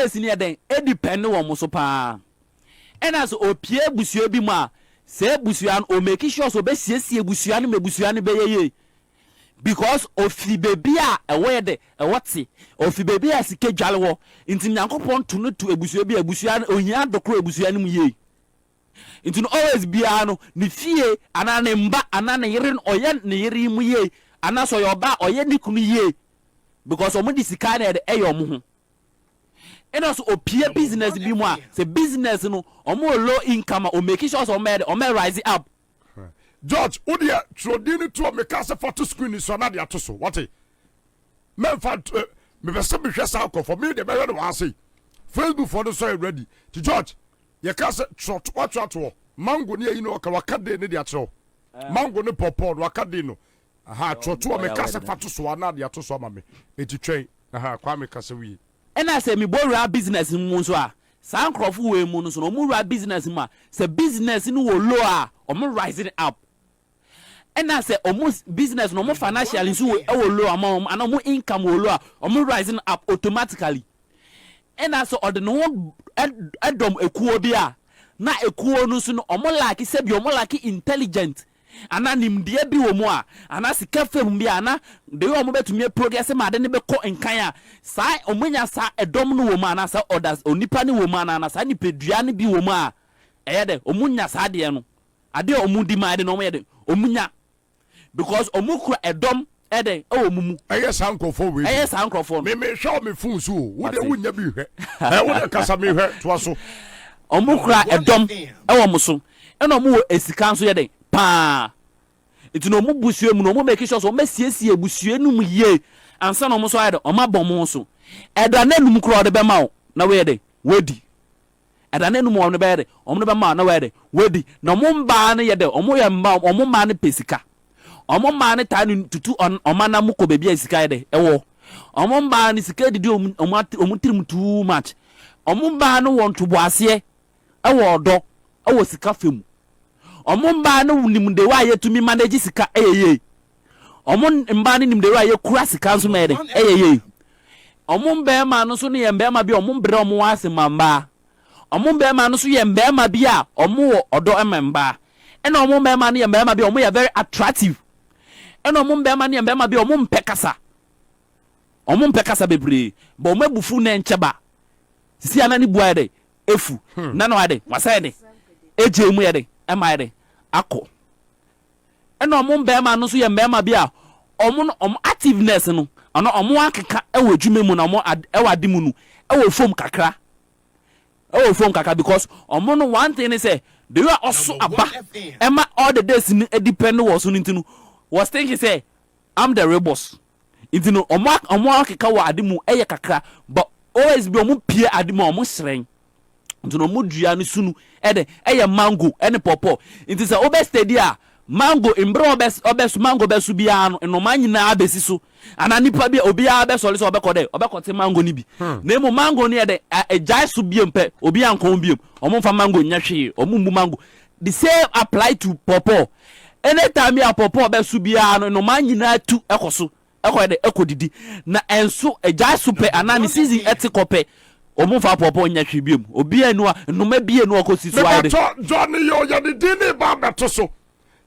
business ni eden e depend wo mo so pa ena so opie busua bi mu a se busua no o make sure so be siesie busua no mebusua no be yeye because ofi bebi a ewe de ewoti ofi bebi a sike dwale wo nti Nyankopon to no to ebusua bi ebusua no ohia dokro ebusua no mu ye nti no always bia no ni fie ana ne mba ana ne yere oye ne yere mu ye ana so yoba oye ni kunu ye because omo di sika na de eyo mo ho ena so opie business bi mu a se business no omo low income o make sure so omo rise up. George, udia trodini to me kase photo screen so na dia to so. What? Me fa me be se be hwesa akọ for me de be no wa say. Facebook for the so ready. To George, ye kase trot what mango ne yi no ka wakade ne dia kiro. Mango ne popod wakade no. Aha trot me kase photo so na dia to so ma me. Eti twen. Aha kwa me kase wi. Ena se mi borua business mu so a. San krofo we mu no so no mu ra business ma. Se business ni wo low a, omo rising up. Ena se almost business no more financially so e wo low amount and no income wo low omo rising up automatically. Ena so ode no edom ekuo bi a na ekuo no so no omo like se bi omo like intelligent ana nimde bi wo mu a ana sika fam bi ana de omo betumi progress ma de ne be ko enkan a sa omonya sa edom no wo mu ana sa others onipa ne wo mu ana sa nipedua ne bi wo mu a eyede omunya sa de no ade omudi ma de no omyede omunya because omukura edom eden mumu eye sankofo we eye sankofo me show me fun so wo de wunya bi hwe wo de kasa me hwe to so omukura edom muso ena omu esika nso yeden pa etino omu busue mu no omu make sure so mesiesie busue nu mu ye ansa no omu so ayede omabom so edane nu mu kura de be ma wo na we yeden wedi edane nu mu omu be yede omu be ma na we yede wedi na omu mba na yede omu ye mba omu ma na pesika omo ma ne ta ni tutu omana mu ko bebia sika de ewo omo mba ni sika didi omu tirim too much omo mba no won to boase ewo odo ewo sika femu omo mba no nimde wa yetumi manage sika eyeye omo mba ni nimde wa ye kura sika nso mede eyeye omo mba ma no so ne ye mba ma bi omo mbre omo wase mamba omo mba ma no so ye mba ma bi a omo odo ememba ena omo mba ma no ye mba ma bi omo ye very attractive eno mo mbema ne mbema bi omo mpekasa bebre bo omo bufu na ncheba sisi ana ni bua de efu na no ade wasa de eje mu yede ema de akọ eno mo mbema no so ye mbema bi a omo activeness no ono omo akeka ewo adwuma mu na omo ewo ade mu no ewo fom kakra because omo no one thing is say they are also aba ema all the days ni depend wo so ntinu was thinking say I'm the real boss. Into no omo akeka wa ademu eye kakra but always be omo pie ademu omo sren. Into no modua no sunu eye mango ene popo. Into say obe steady a mango imbro obes mango besu bia no no manyina abesi so. Ana nipa bia obi a be sole so obekote mango ni bi. Na emo mango ni ejai so biem pe obi ankon biem. Omo fa mango nya hwe omo mbu mango. The same apply to popo. Anytime ya popo be su bia no manyina tu ekoso ekode ekodidi na enso eja super anani season etikope omo fa popo nya hwebiem obi anu a noma bi anu akosi so ayde Johnny yo ya de dini ba beto so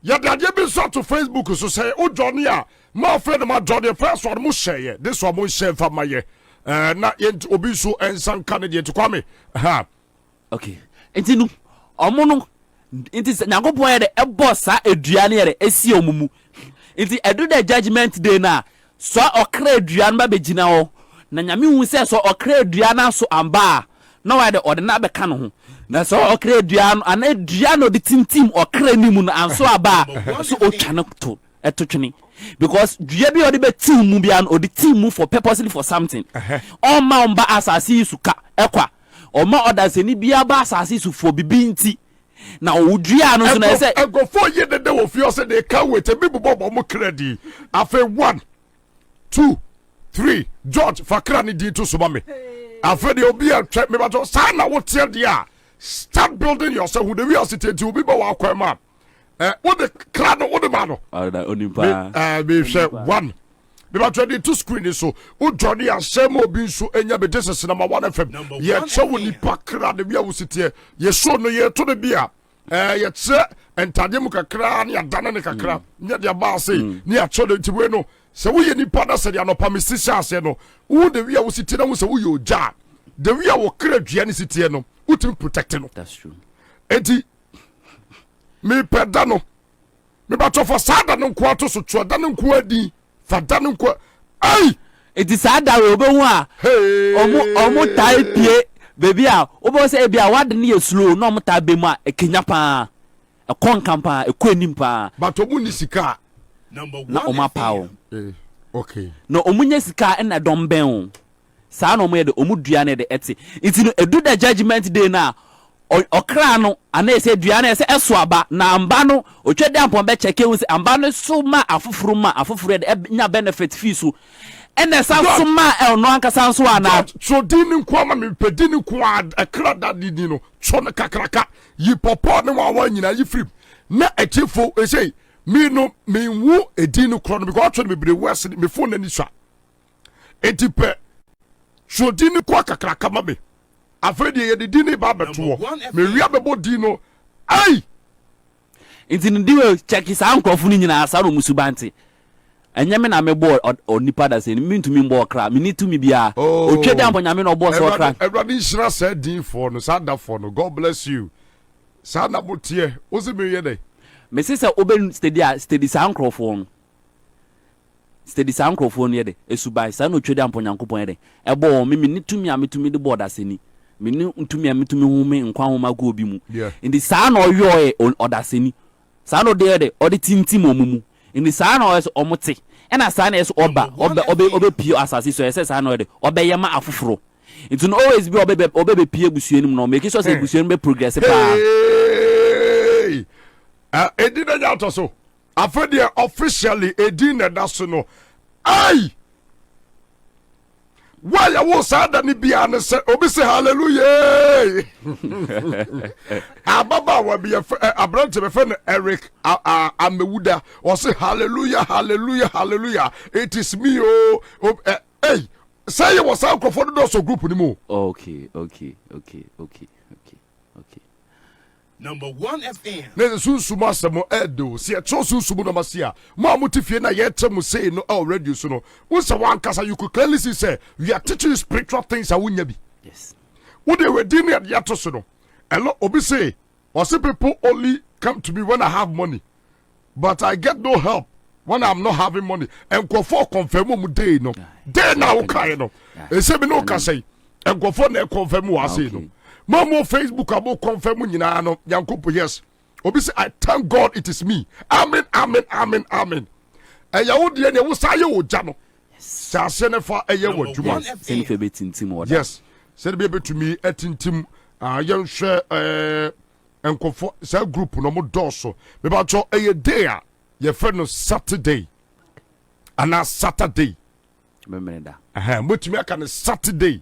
ya de bi so to Facebook so say o Johnny a my friend ma Johnny first one mo share this one mo share fa maye na obi so ensan candidate kwame ha okay entinu omo no inti Nyankopon ye de ebo sa edua ne ye esi omumu inti edu the judgment day na so okra edua no ba begina ho na nyame hu se so okra edua na so amba na wa de ode na be ka no ho na so okra edua no ana edua no de tintim okra ni mu no anso aba so otwa no to etotwene because dua bi ode be tim mu bia no ode tim mu for purposely for something all ma omba asasi suka ekwa oma others ni bia ba asasi su for bibinti na odua no so na say go for ye de wo fi say they can wait e bi bobo mo credit afa 1 2 3 George fakra ni di to so ba me afa de obi a twa me ba to sa na wo tie de a start building yourself with the real city to obi ba wa kwema what the crowd what the man onipa be share 1 me ba try to screen so o journey asem obi so enya be this is number 1 FM ye che woni pakra de bia wo sitie ye so no ye to de bia ye che entade mu kakra na adana ne kakra nya de ba sei ni a cho de tiwe no se wo ye nipa da se de anopa me sisi ase no wo de bia wo sitie na wo se wo ye oja de bia wo kra dua ne sitie no wo tim protect no. That's true. Enti me pedano me ba to for sada no kwa to so twa da no kwa di fa da no kwa ai It is sad that we obehu a omo tai pie baby a obo say bia wad ne ye slow no omo tai be mu a ekenya pa e kon kampa e ko anim pa but omu ni sika Number 1 na omo pa o okay no omo nya sika na dom ben o sa na omo ye de omo dua ne de ete it no edu the judgment day na okra no ana ese dua na ese eso aba na amba no otwede ampon be cheke wu se amba no so ma afoforo de nya benefit fee so ene sa so ma no ankasa so ana so din kwa ma me pedin kwa akra da di no so na kakraka yi popo ne wa nyina yi free na echefo ese me no me wu edin kro no because try me bre west me phone na ni sha etipe so din kwa kakraka ma me afedi ye de din ba beto me wia bebo din no ai nti no diwe check sa ankrofo ni nyina asa no musubante enyame na mebo onipa da se mi ntumi mbo okra mi ni tumi bia otwede ampo nyame no bo so okra everybody shira say din for no sa da for no God bless you sa na botie o se me ye dey me se se oben steady sa ankrofo no ye de esubai sa no otwede ampo nyankopon ye de ebo mi ni tumi a metumi de board aseni mi ni ntumi a metumi hu me nkwa hu ma go obi mu ndi sa na oyo e odaseni sa no de odi tintim omumu ndi sa na oyo omote ena sa na eso obe pio asase so ese sa na de obe yema afoforo it will always be obe pie busuanim no make sure say busuanim be progress pa edina nyato so afede officially edina da so no ai why wo sada ni bia ne se obi say hallelujah ababa wa bia abrante be fe Eric Amewuda o say hallelujah hallelujah hallelujah it is me hey say you was out for the so group ni mo okay Number 1 FM. Ne sunsuma asemo edo se echo sunsumu no masia mo amutifie na ye temu say no already so no wo se wan kasa you could clearly see say we are teaching spiritual things a wunya bi yes wo de we din ya yato so no elo obi say some people only come to me when I have money but I get no help when I'm not having money and go for confirm mu day no day na wo kai no e se bi no ka say and go for na confirm wa say no Mamo Facebook abo confirm nyina no yankopo yes obi say I thank God it is me amen eya wo de ne wo saye wo ja no sa se ne fa eye wo dwuma sen fe betintim wo yes se be betumi etintim yenhwe enkofo sa group no mo doso me ba cho eye day a ye fe no Saturday ana Saturday memenda motumi aka ne Saturday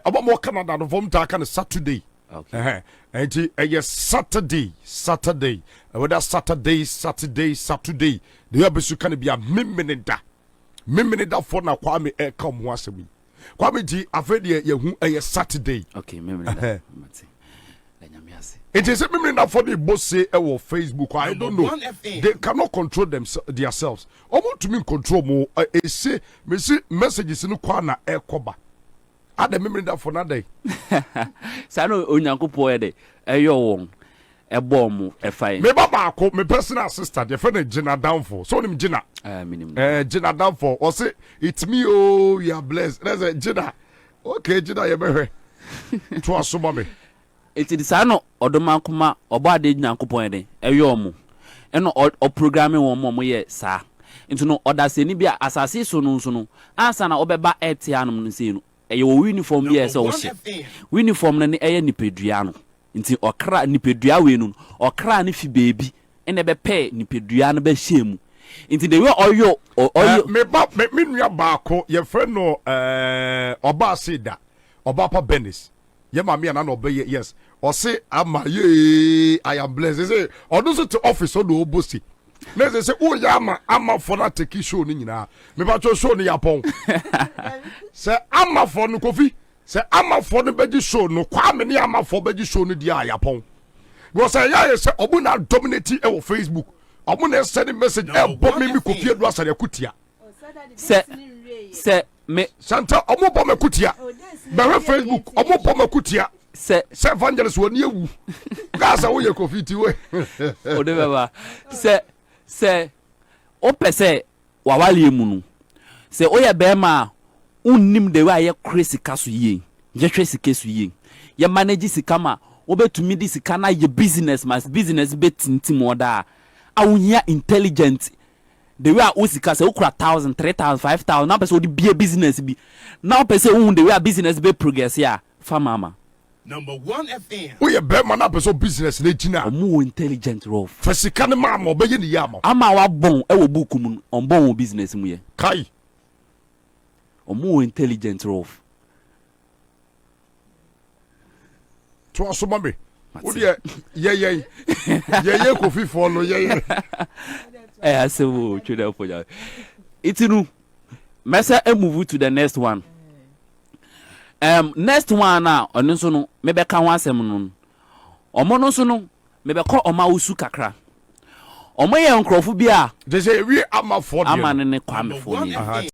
Obama Canada no vom ta kan Saturday. Okay. Enti Saturday. Whether Saturday. The yabesu kan be a mimminida for na Kwame e come wasemi. Kwame ji afedi ye hu Saturday. Okay, mimminida. It is a mimminida for the boss say e Facebook. I don't know. They cannot control themselves. Omo to me control mo e say me see messages no kwa na e koba. Ada memory that for day. Sa no onyankopon e de eyo won e bom e fine. Me baba ko me personal assistant the friend Gina Downfall. So nim Gina. Minimum. Gina Downfall. O say it's me oh you are blessed. Let's say Gina. Okay Gina ye behwe. To asoma me. It is ano odoma kuma obo ade nyankopon e de eyo mo. Eno o programming won mo ye sa. Into no odaseni bia asase so no ansa na obeba etianom no sei no. Eye wo uniform bi ese wo hye uniform na ne eye nipedua no nti okra nipedua we no okra ne fi beebi ene be pe nipedua no be hye mu nti de we oyo me nua baako ye friend no oba sida oba pa Benis ye ma me na no be yes o se ama ye I am blessed say odo so to office o do obosi na say o ya ama for na take show ni nyina me ba cho show ni yapon say ama for no Kofi say ama for no beji show no kwa me ni ama for beji show no dia yapon because ya say obu na dominate e wo Facebook obu na send message e bo me Kofi Edu Asa ya kutia say me Santa omo bo me kutia be Facebook omo bo me kutia say evangelist woni ewu gasa wo ye Kofi ti we o de baba say o pese wa wale mu no say o ye be ma unnim de wa ye crazy kaso ye je hwe sika so ye ye manage sika ma wo betumi di sika na ye business betintim oda a wohia intelligent the way o sika say okura 1000 3000 5000 na pese o di be business bi na pese o the way business be progress ya fa mama Number 1 FM. we ye be man na person business na gina omo intelligent rough fasika ne ma mo be ye ni ya ma ama wa bon e wo book mu on bon wo business mu ye kai omo intelligent rough to aso mame wo de ye Kofi for no ye asewo chudel for ya itinu mesa move to the next one. Next one na ono so no me be ka ho asem no omo no so no me be ko oma usu kakra omo ye nkrofo bi a they say we ama for ama ne kwa me fo ni